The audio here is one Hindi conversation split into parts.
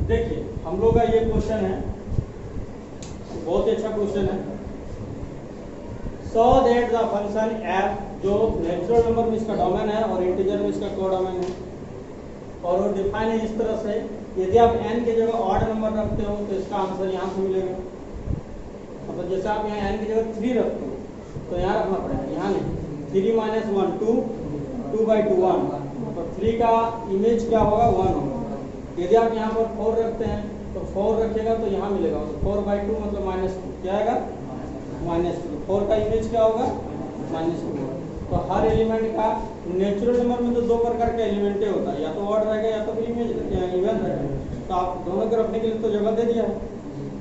देखिए हम लोग का ये क्वेश्चन है, बहुत ही अच्छा क्वेश्चन है। So that the function F, जो नेचुरल नंबर में इसका डोमेन है और इंटीजर में इसका कोडोमेन है, और वो डिफाइन है इस तरह से, यदि आप n की जगह ऑड नंबर रखते हो तो इसका आंसर यहाँ से मिलेगा। मतलब जैसे आप यहाँ n की जगह 3 रखते हो तो यहाँ रखना पड़ेगा, यहाँ नहीं। 3 माइनस 1 2, 2/2 1, तो 3 का इमेज क्या होगा 1 होगा। यदि आप यहाँ पर 4 रखते हैं तो 4 रखिएगा तो यहाँ मिलेगा, तो 4/2 मतलब -2, क्या आएगा -2। 4 का इमेज क्या होगा -2। तो हर एलिमेंट का नेचुरल नंबर में तो दो प्रकार के एलिमेंट होता है, या तो ऑड रहेगा या तो फिर इमेज इवन रहेगा। तो आप दोनों को रखने के लिए तो जगह दे दिया है।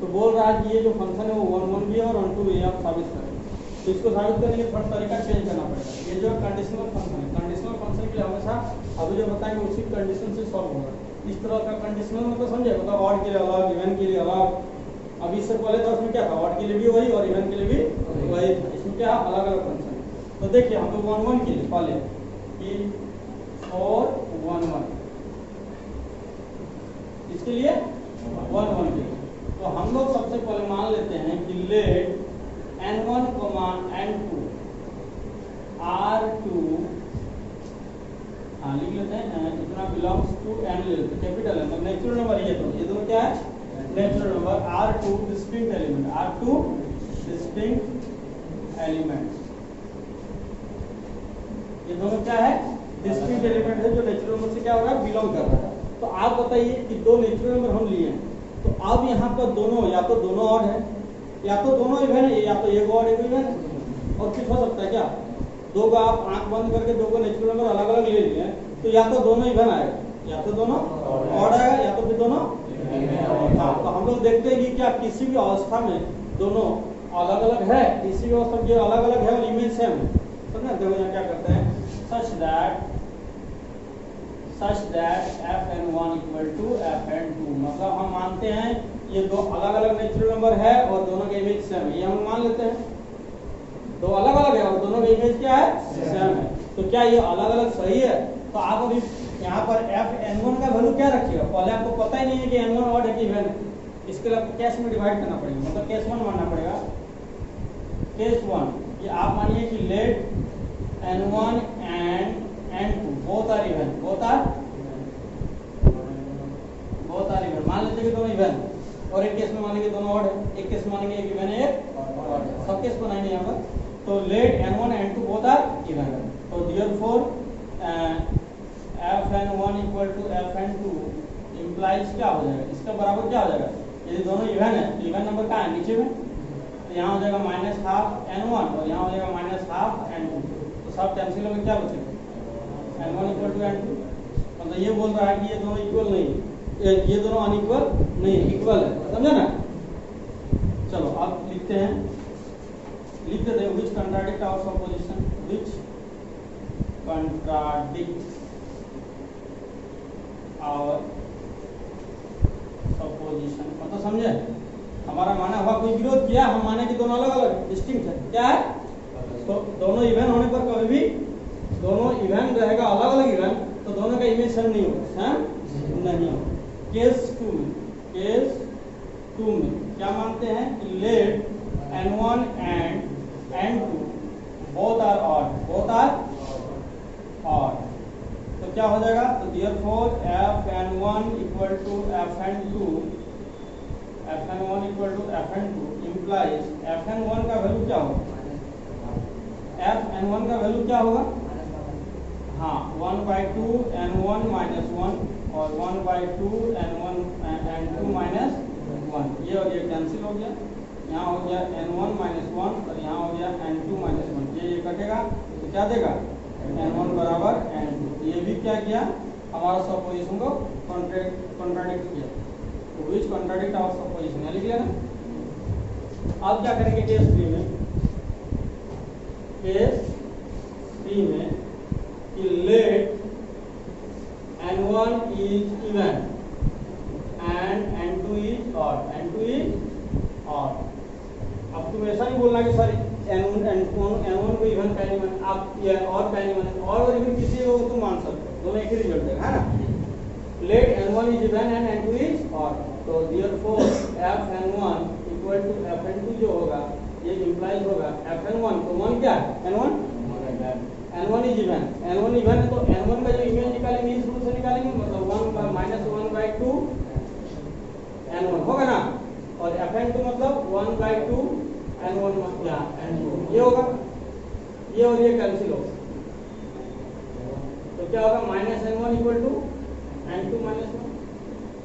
तो बोल रहा है कि ये जो फंक्शन है वो 1 1 भी है और 1 2 भी है, आप साबित करें। तो इसको साबित करने के लिए थोड़ा तरीका चेंज करना पड़ेगा। ये जो कंडीशनल फंक्शन है, कंडीशनल फंक्शन के लिए हमेशा अभी जो बताएंगे उसी कंडीशन से सॉल्व होगा। इस तरह का कंडीशनल मतलब समझे, मतलब ऑड के लिए अलग, इवन के लिए अलग। अभी इससे पहले तो उसमें क्या था, ऑड के लिए भी वही और इवन के लिए भी वही था। इसमें क्या अलग अलग फंक्शन है। तो देखिए हम लोग 1 1 के लिए पहले कि 4 1 1, इसके लिए 1 1 के लिए तो हम लोग सबसे पहले मान लेते हैं कि लेट n1, n2 r2, हाँ लिख लेते हैं, इतना बिलोंग्स टू n ले लेते हैं, कैपिटल है, मतलब नेचुरल नंबर ये दोनों क्या है natural number. r2 distinct element, r2 distinct elements, ये दोनों क्या है डिस्टिंक्ट एलिमेंट है जो नेचुरल नंबर से क्या हो रहा है बिलोंग कर रहा है। तो आप बताइए कि दो नेचुरल नंबर हम लिए हैं, तो अब यहाँ पर दोनों या तो दोनों ऑड है या तो दोनों इवन है, या तो एक ऑड एक इवन है, और कुछ हो सकता है क्या। दो को आप आंख बंद करके दो को नेचुरल नंबर अलग अलग ले लिए तो या तो दोनों इवन आएगा या तो दोनों ऑड आएगा या तो फिर दोनों। तो हम लोग देखते हैं कि क्या किसी भी अवस्था में दोनों अलग अलग है, किसी भी अवस्था में जो अलग अलग है और इमेज सेम है। समझे, देखो यहाँ क्या करते हैं, such that fn1 equal to fn2, मतलब हम मानते हैं ये दो अलग अलग नेचुरल नंबर है और दोनों के इमेज सेम है, ये हम मान लेते हैं। दो अलग अलग है और दोनों के इमेज क्या है सेम है। तो क्या ये अलग अलग सही है। तो आप अभी यहाँ पर fn1 का वैल्यू क्या रखिएगा, पहले आपको पता ही नहीं है कि n1 ऑड है कि इवन है, इसके लिए आपको केस में डिवाइड करना पड़ेगा, मतलब केस 1 मानना पड़ेगा। केस 1 ये आप मानिए कि late n1 and n2 both are even, both are even, मान लेते हैं कि दोनों इवन, और एक केस में मानेंगे दोनों ऑड है, एक केस में मानेंगे एक इवन है एक ऑड है, सब केस बनाएंगे यहाँ पर। तो late n1 n2 both are even, तो therefore fn1 equal to fn2 implies क्या हो जाएगा, इसका बराबर क्या हो जाएगा, यदि दोनों इवन है तो इवन नंबर कहाँ है नीचे में, तो यहाँ हो जाएगा -12 n1 और यहाँ हो जाएगा -12 n2, तो सब कैंसिल होकर क्या बचेगा n1 equal to n2। मतलब ये बोल रहा है कि ये दोनों इक्वल नहीं है, ये दोनों अनइक्वल नहीं है, इक्वल है, समझे ना। चलो अब लिखते हैं, लिख देते हैं which contradict our supposition, which contradict our supposition, मतलब समझे हमारा माना हुआ कोई विरोध किया, हम माने कि दोनों अलग अलग डिस्टिंक्ट है, क्या है। तो दोनों इवन होने पर कभी भी दोनों इवन रहेगा, अलग अलग इवन, तो दोनों का इमेज सेम नहीं होगा, नहीं होगा। केस 2 में क्या मानते हैं कि late n1 and n2 both are odd, तो क्या हो जाएगा, तो therefore fn1 equal to fn2 implies fn1 का वैल्यू क्या होगा, fn1 का वैल्यू क्या होगा, हाँ 1/2 n1 -1 और 1/2 n1 n2 -1, ये और ये कैंसिल हो गया, यहाँ हो गया n1 -1 और यहाँ हो गया n2 -1, ये कटेगा तो क्या देगा n1 बराबर n2। ये भी क्या किया, हमारा सपोजिशन को कॉन्ट्राडिक्ट किया, तो विच कॉन्ट्राडिक्ट आवर सपोजिशन, लिख लिया ना। अब क्या करेंगे केस 3 में, कि late n1 is even and n2 is odd, अब तुम ऐसा नहीं बोलना कि सर n1 को इवन पहले मान, आप या और पहले मान और इवन किसी को तुम मान सकते हो, दोनों एक ही रिजल्ट देगा, है ना। let n1 is even and n2 is odd, तो therefore fn1 equal to fn2 जो होगा ये implies होगा fn1, तो 1 क्या है n1 n1 is even, n1 even है तो n1 का जो इमेज निकालेंगे इस रूल से निकालेंगे, मतलब 1 minus 1 by 2 n1 होगा ना, और fn2 मतलब 1 by 2 n1 या n2 ये होगा, ये और ये कैंसिल होगा, तो क्या होगा minus n1 equal to n2 minus 1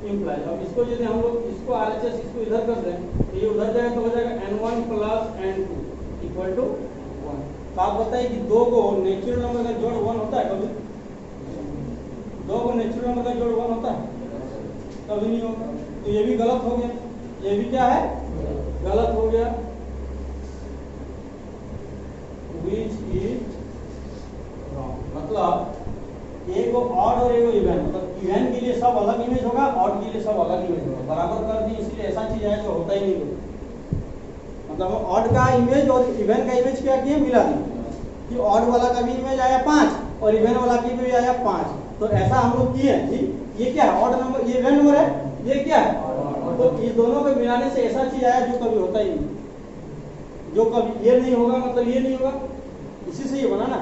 implies. अब इसको यदि हम लोग इसको RHS इसको इधर कर दें तो ये उधर जाएगा तो हो जाएगा n1 plus n2 equal to 1। तो आप बताइए कि दो को नेचुरल नंबर का जोड़ 1 होता है कभी? दो को नेचुरल नंबर का जोड़ 1 होता है? कभी नहीं होगा, तो ये भी गलत हो गया, ये भी क्या है गलत हो गया, which is wrong। मतलब एक को ऑड और एक को इवन, मतलब इवन के लिए सब अलग इमेज होगा, ऑड के लिए सब अलग इमेज होगा, बराबर कर दी इसलिए ऐसा चीज है जो होता ही नहीं होगा। मतलब ऑड का इमेज और इवन का इमेज क्या किए मिला दी कि ऑड वाला का भी इमेज आया 5 और इवन वाला की भी आया 5, तो ऐसा हम लोग किए ठीक। ये क्या है ऑड नंबर, ये इवन नंबर है, ये क्या है, तो ये दोनों को मिलाने से ऐसा चीज आया जो कभी होता ही नहीं, जो कभी ये नहीं होगा मतलब ये नहीं होगा, इसी से ये बना ना,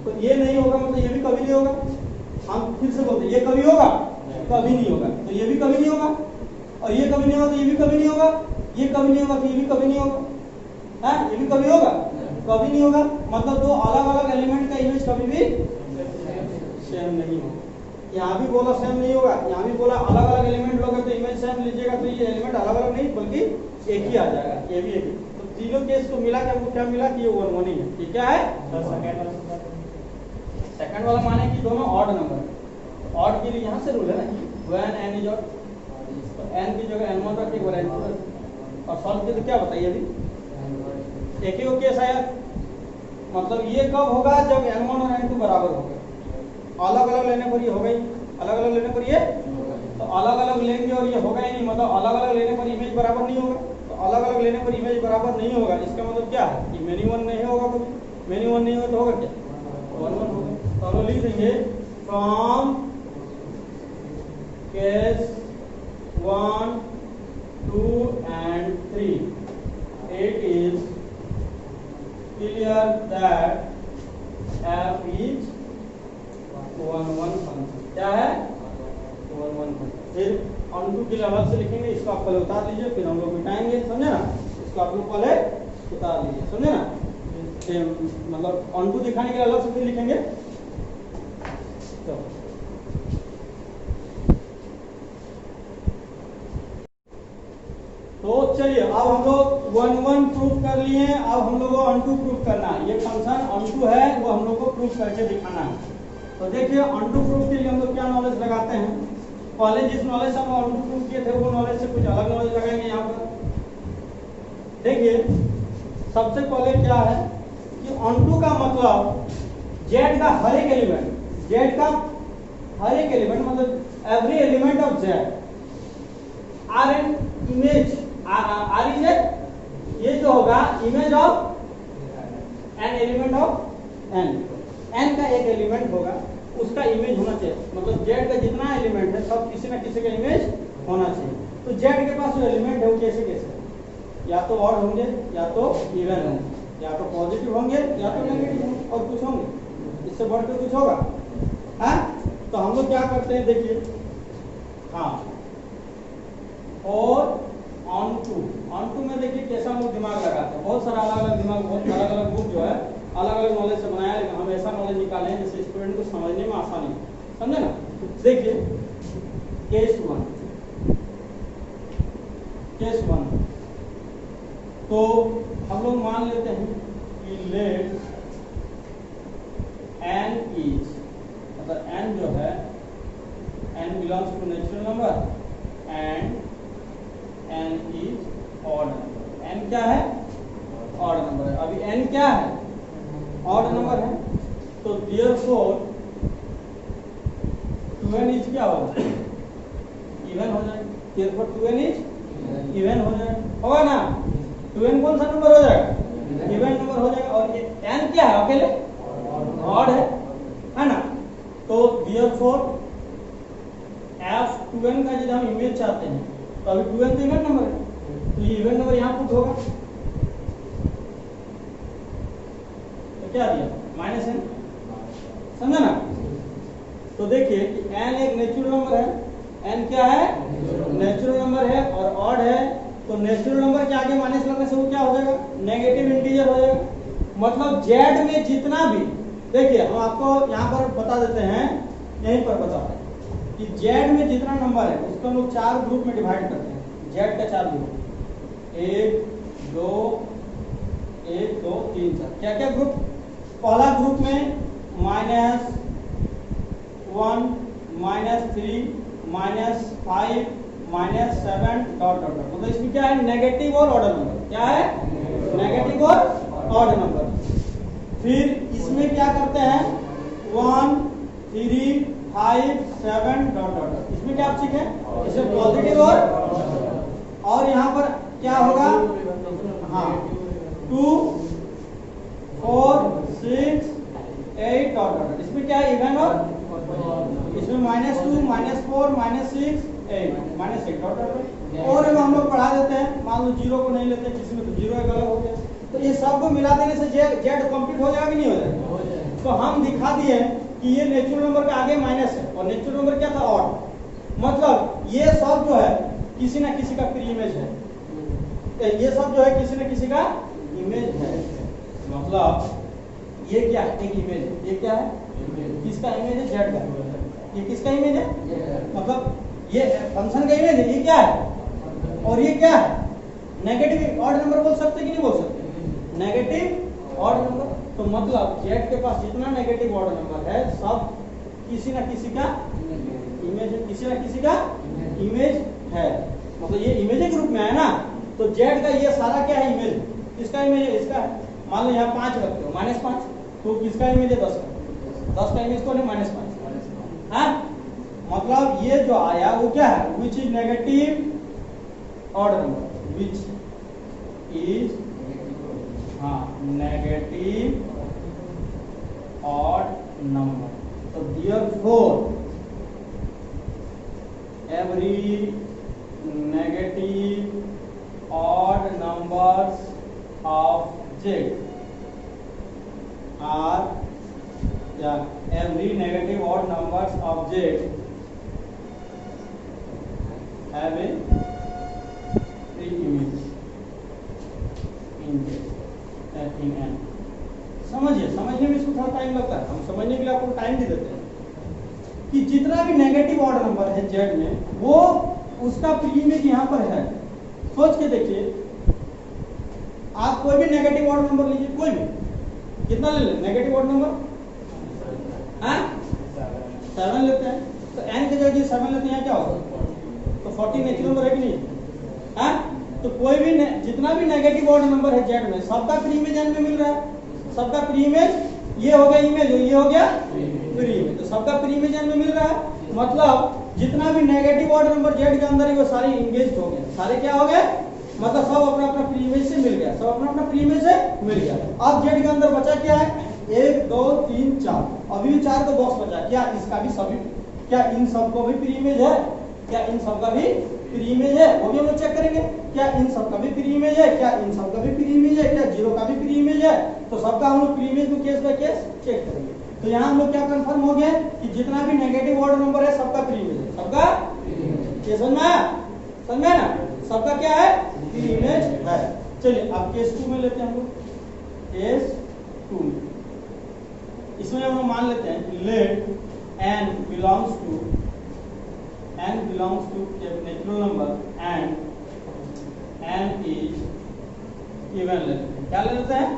तो ये नहीं होगा मतलब ये भी कभी नहीं होगा। हम फिर से बोलते ये कभी होगा कभी नहीं होगा, तो ये भी कभी नहीं होगा, और ये कभी नहीं होगा तो ये भी कभी नहीं होगा, ये कभी नहीं होगा तो ये भी कभी नहीं होगा, है ये भी कभी होगा कभी नहीं होगा, मतलब दो अलग अलग एलिमेंट का इमेज कभी भी सेम नहीं होगा। यहाँ भी बोला सेम नहीं होगा, यहाँ भी बोला अलग अलग एलिमेंट लोगे तो इमेज सेम लीजिएगा, तो ये एलिमेंट अलग अलग नहीं बल्कि एक ही आ जाएगा, ये भी एक ही। तो तीनों केस को मिला के हमको क्या मिला कि ये 1 1 ही है, ये क्या है सेकंड वाला माने कि दोनों ऑड नंबर, ऑड के लिए यहाँ से रूल है ना when n is odd, तो n की जगह n1 रख के n2 रख और सॉल्व किया तो क्या बताइए अभी एक ही केस आया, मतलब ये कब होगा जब n1 और n2 बराबर हो गए, अलग अलग लेने पर ये हो गई, अलग अलग लेने पर ये, तो अलग अलग लेंगे और ये होगा ही नहीं, मतलब अलग अलग लेने पर इमेज बराबर नहीं होगा, तो अलग अलग लेने पर इमेज बराबर नहीं होगा, इसका मतलब क्या है कि मेनी वन नहीं होगा, कभी मेनी वन नहीं होगा तो होगा क्या 1 1 होगा। तो हम लिख देंगे from case 1 2 and 3 it is clear that f is 1 1 function, क्या है 1 1 फंक्शन। फिर ऑन2 के लिए अलग से लिखेंगे, इसको आप पहले उतार लीजिए फिर हम लोग मिटाएंगे, समझे ना, इसको आप लोग पहले उतार लीजिए, समझे ना, मतलब ऑन2 दिखाने के लिए अलग से फिर लिखेंगे। तो चलिए अब हम लोग 1 1 प्रूफ कर लिए, अब हम लोग को ऑन2 प्रूफ करना है, ये फंक्शन ऑन2 है वो हम लोग को प्रूफ करके दिखाना है। तो देखिए ऑन2 प्रूफ के लिए हम लोग क्या नॉलेज लगाते हैं, पहले जिस नॉलेज से हम ऑन2 प्रूफ किए थे वो नॉलेज से कुछ अलग नॉलेज लगाएंगे यहाँ पर। देखिए सबसे पहले क्या है कि ऑन2 का मतलब जेड का हर एक एलिमेंट, जेड का हर एक एलिमेंट मतलब every element of Z R N image, R is a, ये जो होगा image of N element of N, N का एक एलिमेंट होगा उसका इमेज होना चाहिए, मतलब जेड का जितना एलिमेंट है सब किसी ना किसी का इमेज होना चाहिए। तो जेड के पास जो एलिमेंट है वो कैसे कैसे या तो ऑड होंगे या तो इवन होंगे, या तो पॉजिटिव होंगे या तो नेगेटिव होंगे, और कुछ होंगे, इससे बढ़कर कुछ होगा, है? तो हम लोग क्या करते हैं देखिए, हाँ और ऑन2 में देखिए कैसा हम लोग दिमाग लगाते हैं, बहुत सारा अलग अलग दिमाग, बहुत अलग अलग बुक जो है अलग अलग नॉलेज से बनाया, लेकिन हम ऐसा नॉलेज निकाले हैं जिससे स्टूडेंट को समझने में आसानी हो, समझे ना। देखिए केस 1 तो हम लोग मान लेते हैं कि लेट n इज, मतलब n जो है n belongs to natural number and n is odd number, n क्या है ऑड नंबर है, अभी n क्या है ऑड नंबर है, तो देयरफॉर 2n इज क्या होगा इवन हो जाएगा, देयरफॉर 2n इज इवन हो जाएगा, होगा ना, 2n कौन सा नंबर हो जाएगा इवन नंबर हो जाएगा, और ये n क्या है अकेले ऑड है ना, तो देयरफॉर f 2n का यदि हम इमेज चाहते हैं तो अभी 2n तो इवेंट नंबर है, तो ये इवेंट नंबर यहाँ पुट होगा, तो क्या दिया -n, समझा ना। तो देखिए कि n एक नेचुरल नंबर है, n क्या है नेचुरल नंबर है और ऑड है, तो नेचुरल नंबर के आगे माइनस लगने से वो क्या हो जाएगा नेगेटिव इंटीजर हो जाएगा। मतलब z में जितना भी, देखिए हम आपको यहाँ पर बता देते हैं, यहीं पर बताते हैं कि z में जितना नंबर है उसको हम लोग 4 ग्रुप में डिवाइड करते हैं। z का 4 ग्रुप, 1 2 1 2 3 4, क्या क्या ग्रुप। पहला ग्रुप में -1 -3 -5 -7 डॉट डॉट। मतलब इसमें क्या है नेगेटिव और ऑर्डर नंबर, क्या है नेगेटिव और ऑर्डर नंबर। फिर इसमें क्या करते हैं 1 3 5 7 डॉट डॉट। इसमें क्या आप सीखे, इसमें पॉजिटिव और यहाँ पर क्या होगा, हाँ 2 4 6 8 डॉट डॉट। इसमें क्या है इवन और, इसमें -2 -4 -6 8 -8 डॉट डॉट। और हम लोग बढ़ा देते हैं, मान लो 0 को नहीं लेते, किसी में तो 0 एक अलग हो गया, तो ये सब को मिला देने से जेड कंप्लीट हो जाएगा कि नहीं हो जाएगा। तो हम दिखा दिए कि ये नेचुरल नंबर के आगे माइनस है और नेचुरल नंबर क्या था ऑड। मतलब ये सब जो है किसी ना किसी का प्री इमेज है, ये सब जो है किसी ना किसी का इमेज है। मतलब ये क्या है एक इमेज है, ये क्या है किसका इमेज है जेड का, ये किसका इमेज है मतलब ये फंक्शन का इमेज है, ये क्या है और ये क्या है नेगेटिव ऑड नंबर बोल सकते कि नहीं बोल सकते, नेगेटिव ऑड नंबर। तो मतलब जेड के पास जितना नेगेटिव ऑड नंबर है सब किसी ना किसी का इमेज है, किसी ना किसी का इमेज है। मतलब ये इमेज के रूप में है ना, तो जेड का ये सारा क्या है इमेज, किसका इमेज है इसका। मान लो यहाँ 5 रखते हो -5, तो किसका इमेज है 10 का, 10 का इमेज कौन है -5। हाँ मतलब ये जो आया वो क्या है which is negative odd number, which is हाँ नेगेटिव ऑड नंबर। तो therefore every negative odd numbers of Z are every negative odd numbers of Z have a pre-image in N। समझिए, समझने में इसको थोड़ा टाइम लगता है, हम समझने के लिए आपको टाइम भी देते हैं कि जितना भी नेगेटिव ऑड नंबर है जेड में वो उसका प्री इमेज यहाँ पर है। सोच के देखिए, आप कोई भी नेगेटिव ऑड नंबर लीजिए, कोई भी, कितना ले लें नेगेटिव ऑड नंबर, हाँ 7 लेते हैं, तो n के जगह 7 लेते हैं क्या होगा, तो 40 नेचुरल नंबर है कि नहीं, हाँ। तो कोई भी जितना भी नेगेटिव ऑड नंबर है जेड में सबका प्री इमेज n में मिल रहा है, सबका प्री इमेज ये हो गया इमेज, ये हो गया प्री इमेज, तो सबका प्री इमेज n में मिल रहा है। मतलब जितना भी नेगेटिव ऑड नंबर जेड के अंदर है वो सारे इंगेज हो गए, सारे क्या हो गए मतलब सब अपना अपना प्री इमेज से मिल गया, सब अपना अपना प्री इमेज से मिल गया। अब जेड के अंदर बचा क्या है 1 2 3 4, अभी भी 4 का बॉक्स बचा, क्या इसका भी सभी, क्या इन सबको भी प्री इमेज है, क्या इन सबका भी प्री इमेज है, वो भी हम लोग चेक करेंगे, क्या इन सबका भी प्री इमेज है, क्या इन सबका भी प्री इमेज है, क्या 0 का भी प्री इमेज है। तो सबका हम लोग प्री इमेज को केस बाय केस चेक करेंगे। तो यहाँ हम लोग क्या कंफर्म हो गया कि जितना भी नेगेटिव ऑड नंबर है सबका प्री इमेज है, सबका ये समझ में आया, समझ में ना, सबका क्या है प्री इमेज है। चलिए अब केस 2 में लेते हैं हम लोग, केस 2 में इसमें हम लोग मान लेते हैं let n belongs to natural number and n is even ले लेते हैं, क्या ले लेते हैं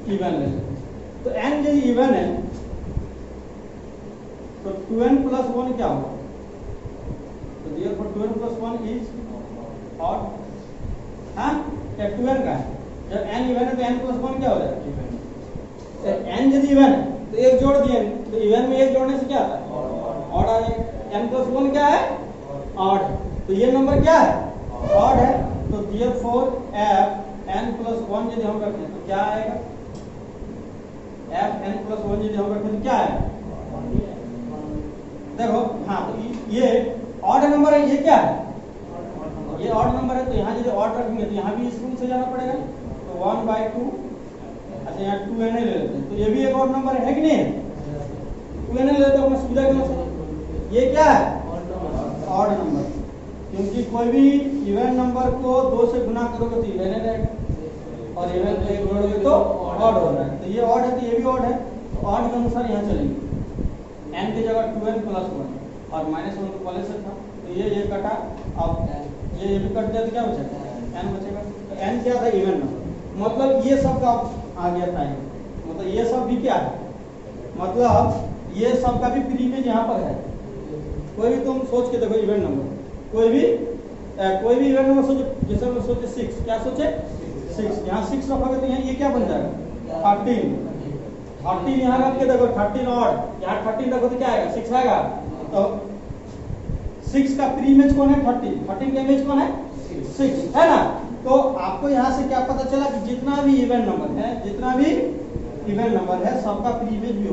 इवन ले लेते हैं। तो n यदि इवन है तो 2n plus 1 क्या होगा, तो therefore 2n plus 1 is odd, हाँ क्या 2n का है, जब n इवन है तो n plus 1 क्या हो जाएगा इवन। n यदि इवन है तो एक जोड़ दिए, तो इवन में एक जोड़ने से क्या आता है ऑड आ जाएगा, n plus 1 क्या है ऑड है, तो ये नंबर क्या है ऑड है। तो therefore f n plus 1 यदि हम रखें तो क्या आएगा, f n plus 1 यदि हम रखें तो क्या आएगा देखो, हाँ तो ये ऑड नंबर है, ये क्या है, ये ऑड नंबर है, तो यहाँ यदि ऑड रखेंगे तो यहाँ भी इस रूल से जाना पड़ेगा, तो 1/2। अच्छा यहाँ 2n ले लेते हैं, तो ये भी एक ऑड नंबर है कि नहीं है, 2n ले लेते हैं अपना सुविधा के अनुसार। ये क्या है, ऑड नंबर, क्योंकि कोई भी इवन नंबर को 2 से गुना करोगे तो इवन रहेगा, और इवन से जोड़ोगे तो ऑड हो रहा है, तो ये ऑड है तो ये भी ऑड है, तो ऑड के अनुसार यहाँ चलेंगे। n की जगह 2n + 1 और -1 तो पहले से था, तो ये कटा, अब ये भी कट जाए तो क्या बचेगा, n बचेगा। तो n क्या था, इवन नंबर, मतलब ये सब का आ गया टाइम, मतलब ये सब भी क्या है, मतलब ये सब का भी प्रीमेज यहाँ पर है। कोई भी तुम सोच के देखो इवन नंबर, कोई भी इवन नंबर सोचो, जैसे हम सोचे 6, क्या सोचे 6, यहाँ 6 रखोगे तो यहाँ ये क्या बन जाएगा 13 यहाँ रख के देखो 13 ऑड, यहाँ 13 रखो तो क्या आएगा 6 आएगा, तो 6 का प्रीमेज कौन है 13 का इमेज कौन है 6 है ना। तो आपको यहाँ से क्या पता चला कि जितना भी इवन नंबर है सबका प्रीमेज भी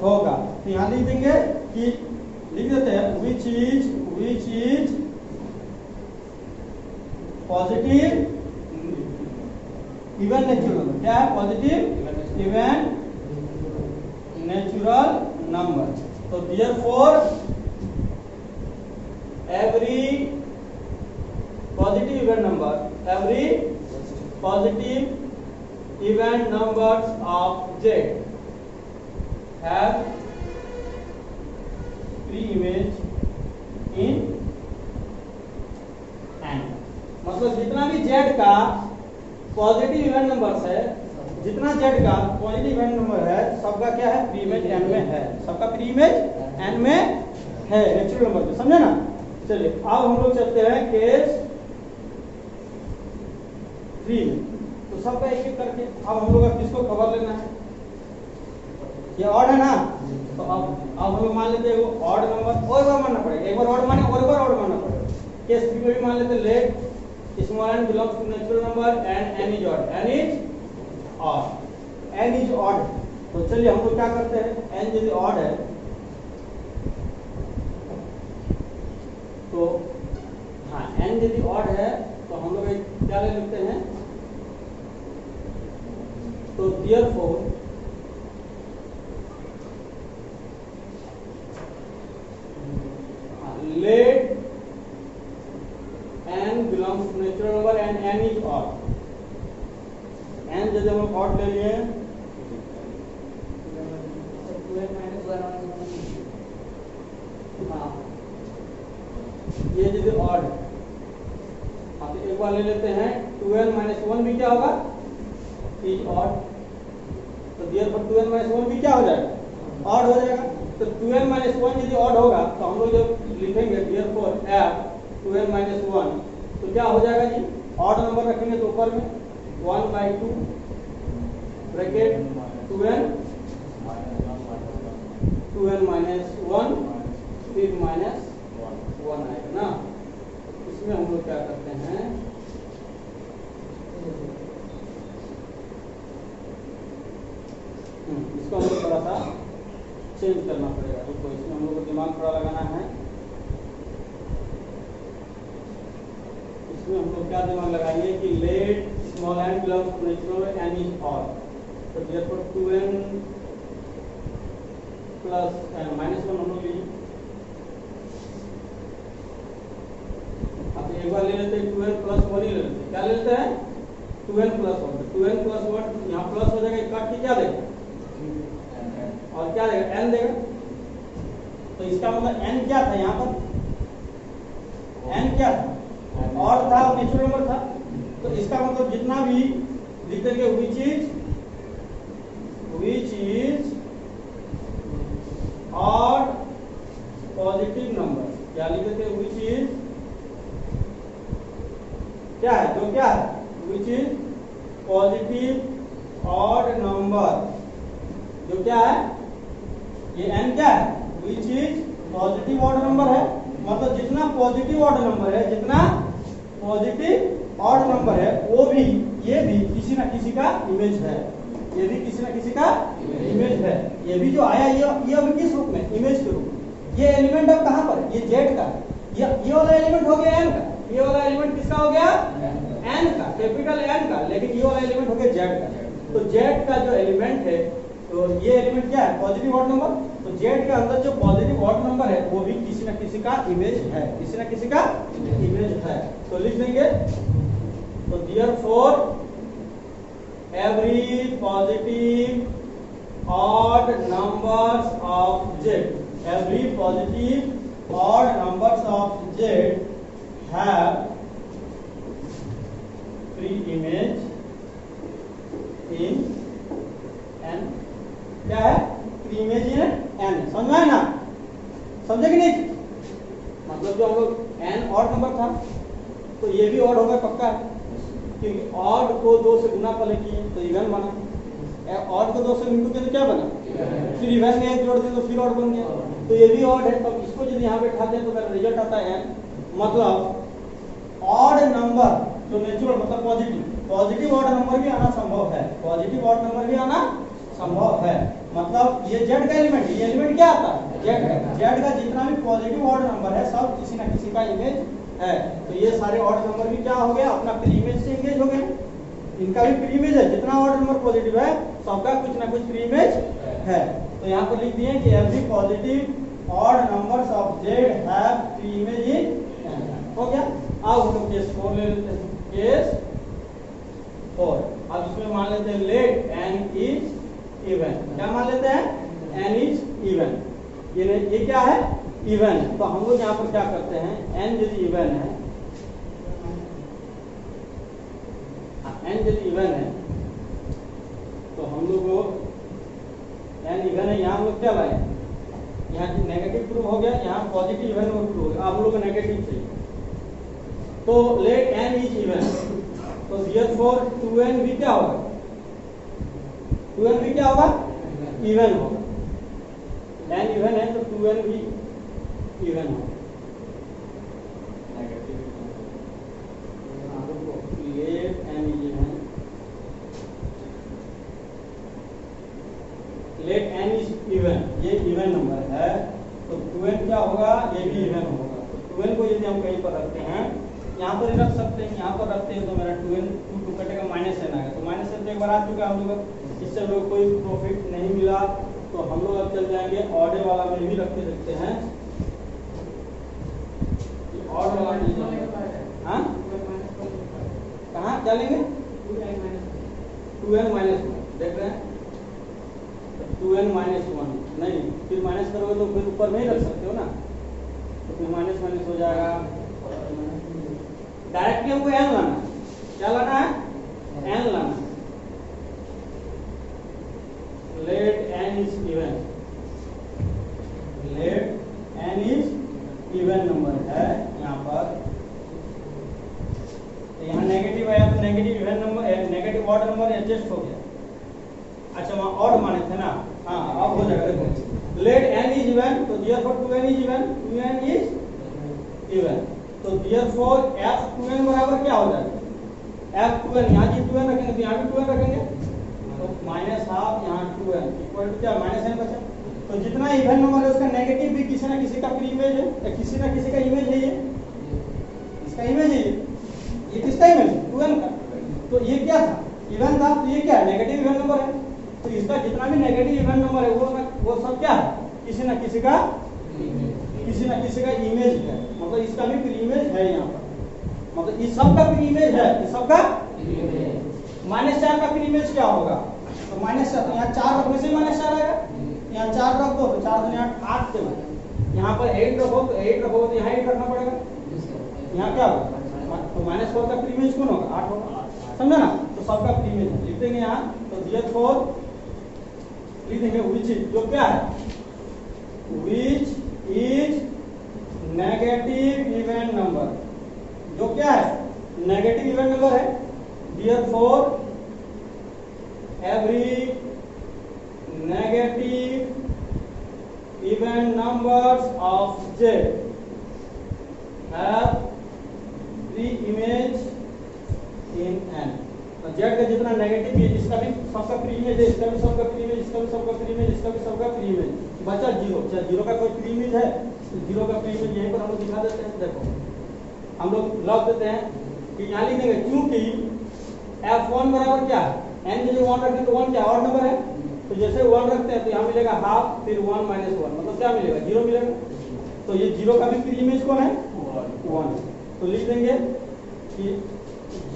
होगा, तो यहाँ लिख देंगे कि लिख देते हैं which is positive even natural number, क्या है पॉजिटिव इवन नेचुरल नंबर। तो therefore every positive even numbers of Z have pre-image in n, मतलब जितना भी Z का पॉजिटिव इवन नंबर्स है, जितना Z का पॉजिटिव इवन नंबर है सबका क्या है प्रीमेज n में है, सबका प्रीमेज n में है नेचुरल नंबर में, समझे ना। चलिए अब हम लोग चलते हैं केस 3 में, तो सबका एक एक करके अब हम लोग किसको खबर लेना है, ये ऑड है ना, तो अब हम लोग मान लेते हैं वो ऑड नंबर, और बार मानना पड़ेगा, एक बार ऑड माने और एक बार ऑड मानना पड़ेगा। केस 3 में भी मान लेते हैं let small n belongs to natural number and n is odd, तो चलिए हम लोग क्या करते हैं, n यदि ऑड है तो हाँ n यदि ऑड है तो हम लोग क्या ले लेते हैं, तो therefore let n belongs to natural number and n is odd, n यदि हम लोग ऑड ले लिए हाँ ये यदि ऑड है, आप एक बार ले लेते हैं 2n - 1 भी क्या होगा इज ऑड, तो therefore 2n - 1 भी क्या हो जाएगा ऑड हो जाएगा। तो 2n - 1 यदि ऑड होगा तो हम लोग जब लिखेंगे therefore f 2n - 1 तो क्या हो जाएगा जी, ऑड नंबर रखेंगे तो ऊपर में 1/2 ब्रैकेट 2n - 1 फिर -1 आएगा ना। इसमें हम लोग क्या करते हैं, इसको हम लोग थोड़ा सा चेंज करना पड़ेगा, तो इसमें हम लोग को दिमाग थोड़ा लगाना है। इसमें हम लोग क्या दिमाग लगाएंगे कि let small n belongs to natural n is odd, तो therefore 2n प्लस -1 हम लोग लीजिए, अब एक बार ले लेते हैं 2n + 1 ही ले लेते हैं, क्या ले लेते हैं 2n + 1, 2n + 1 यहाँ प्लस हो जाएगा, काट के क्या देगा और क्या देगा n देगा, तो इसका मतलब n क्या था यहाँ पर, n क्या था ऑड था और नेचुरल नंबर था, तो इसका मतलब जितना भी लिख देंगे which is odd positive number, क्या लिख देते हैं which is क्या है जो क्या है which is positive odd number, जो क्या है ये n क्या है which is positive odd number है, मतलब जितना पॉजिटिव ऑड नंबर है, जितना पॉजिटिव ऑड नंबर है वो भी ये भी किसी ना किसी का इमेज है, ये भी किसी ना किसी का इमेज है। ये भी जो आया ये अभी किस रूप में इमेज के रूप में, ये एलिमेंट अब कहां पर है? ये जेड का है। ये वाला एलिमेंट हो गया एन का, ये वाला एलिमेंट किसका हो गया? एन का, कैपिटल एन का। लेकिन ये वाला एलिमेंट हो गया जेड का। तो जेड का जो एलिमेंट है, तो ये एलिमेंट क्या है? Positive odd number. तो जेड के अंदर जो पॉजिटिव ऑड नंबर है वो भी किसी ना किसी का इमेज है, किसी ना किसी का इमेज है। तो लिख देंगे, तो therefore every positive odd numbers of z, every positive odd numbers of z have pre-image in n। क्या है? प्री-इमेज इन n। समझ में आया ना? समझे कि नहीं? मतलब जो हम लोग n ऑड नंबर था, तो ये भी ऑड होगा पक्का है, क्योंकि ऑड को 2 से गुना पहले किए तो इवन बना, ऑड को 2 से इंटू किए तो क्या बना? फिर इवन में एक जोड़ दिए तो फिर ऑड बन गया। तो ये भी ऑड है, तो इसको यदि यहाँ बैठाते हैं तो मेरा रिजल्ट आता है n। मतलब ऑड नंबर जो नेचुरल, मतलब पॉजिटिव ऑड नंबर भी आना संभव है, पॉजिटिव ऑड नंबर भी आना संभव है। मतलब ये जेड का एलिमेंट, ये एलिमेंट क्या आता है? जेड का। जेड का जितना भी पॉजिटिव ऑड नंबर है सब किसी ना किसी का इमेज है। तो ये सारे ऑड नंबर भी क्या हो गया? अपना प्री इमेज से इंगेज हो गए। इनका भी प्री इमेज है, जितना ऑड नंबर पॉजिटिव है सबका कुछ ना कुछ प्री इमेज है। तो यहाँ पर लिख दिए कि every positive odd numbers of Z have pre image in n। हो गया। अब हम लोग केस 4 ले लेते हैं। केस 4, अब इसमें मान लेते हैं लेट n इज इवन। क्या मान लेते हैं? n is even. ये क्या है? इवन है। तो हम लोग यहाँ पर क्या करते हैं? n यदि इवन है, n यदि इवन है तो हम लोग n इवन है, यहाँ हम लोग क्या लाए? यहाँ नेगेटिव प्रूव हो गया, यहाँ पॉजिटिव इवन में प्रूव हो गया। आप लोग को नेगेटिव चाहिए, तो लेट n इज इवन। तो therefore 2n भी क्या होगा? 2n भी क्या होगा? इवन होगा। n इवन है तो 2n भी इवन होगा। Let n is even, let n is even, ये इवन नंबर है तो 2n क्या होगा? ये भी इवन होगा। तो 2n को यदि हम कहीं पर रखते हैं, यहाँ पर रख सकते हैं, यहाँ पर रखते हैं तो मेरा 2n 2 कटेगा, -n आएगा। तो -n तो एक बार आ चुका है हम लोग, इससे हम लोग कोई प्रॉफिट नहीं मिला। तो हम लोग अब चल जाएंगे ऑर्डर वाला में भी रख के देखते हैं। ऑर्डर वाला हाँ कहाँ चलेंगे? 2n -1 देख रहे हैं, 2n -1 नहीं, फिर माइनस करोगे तो फिर ऊपर में ही रख सकते हो ना, तो फिर माइनस माइनस हो जाएगा। डायरेक्टली हमको n लाना, क्या लाना है? n लाना। Let n is even, let n is even number है यहाँ पर। तो यहाँ नेगेटिव आया तो negative even number, negative odd number adjust हो गया। अच्छा वहाँ ऑड माने थे ना, हाँ अब हो जाएगा। देखो लेट n इज इवन, तो therefore 2n is even, 2n is even. तो therefore f2n बराबर क्या हो जाएगा? f2n, यहाँ जी 2n रखेंगे तो यहाँ भी 2n रखेंगे, तो -12 यहाँ 2n इक्वल टू क्या? -n बचा। तो जितना इवन नंबर है उसका नेगेटिव भी किसी ना किसी का प्री इमेज है, या किसी ना किसी का इमेज है। ये इसका इमेज है, ये किसका इमेज है? 2n का। तो ये क्या था? इवन था, तो ये क्या है? नेगेटिव इवन नंबर है। तो इसका जितना भी नेगेटिव इवन नंबर है वो सब क्या है? किसी ना किसी का इमेज है। मतलब इसका भी प्री इमेज है यहाँ पर, मतलब इस सब का प्री इमेज है, इस सब का -4 का प्री इमेज क्या होगा? तो -4, तो यहाँ 4 रखने से -4 आएगा। यहाँ 4 रख दो तो 4 दूनी 8 के बाद यहाँ पर 8 रखो तो 8 रखोगे तो यहाँ 8 रखना पड़ेगा। यहाँ क्या होगा? तो -4 का प्री इमेज कौन होगा? 8 होगा। समझा ना? तो सबका प्री इमेज लिख देंगे यहाँ। तो therefore लिख देंगे which is, जो क्या है? which is negative even number, जो क्या है? नेगेटिव इवन नंबर है। therefore every negative even numbers of Z have pre-image in n। तो Z का जितना नेगेटिव है, इसका भी सबका प्री इमेज है, इसका भी सबका प्री इमेज, इसका भी सबका प्री इमेज, इसका भी सबका प्री इमेज। बचा 0, क्या 0 का कोई प्री इमेज है? जीरो का प्री इमेज यहीं पर हम लोग दिखा देते हैं। देखो हम लोग लॉग देते हैं कि यहाँ लिख देंगे क्योंकि f1 बराबर क्या है, n में जो 1 रखते हैं तो 1 क्या और नंबर है, तो जैसे 1 रखते हैं तो यहाँ मिलेगा हाफ, फिर 1 माइनस 1 मतलब क्या मिलेगा, 0 मिलेगा। तो ये जीरो का भी प्री इमेज कौन है, 1। तो लिख देंगे कि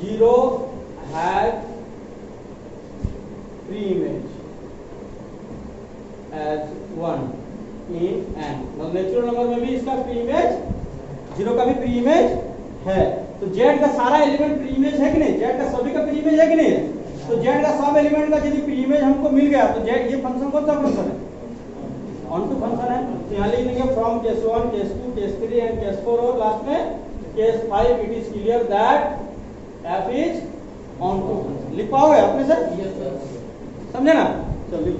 0 has preimage as 1 in n। मतलब नेचुरल नंबर में भी इसका प्री इमेज, जीरो का भी प्री इमेज है। तो z का सारा एलिमेंट प्री इमेज है कि नहीं, z का सभी का प्री इमेज है कि नहीं है। तो z का सब एलिमेंट का यदि प्री इमेज हमको मिल गया तो z ये फंक्शन कौन सा फंक्शन है, ऑन टू फंक्शन है। तो यहाँ लिख देंगे from case 1 case 2 case 3 and case 4 और लास्ट में case 5 it is clear that f is onto function. लिख पाओगे अपने से, समझे ना, चलिए।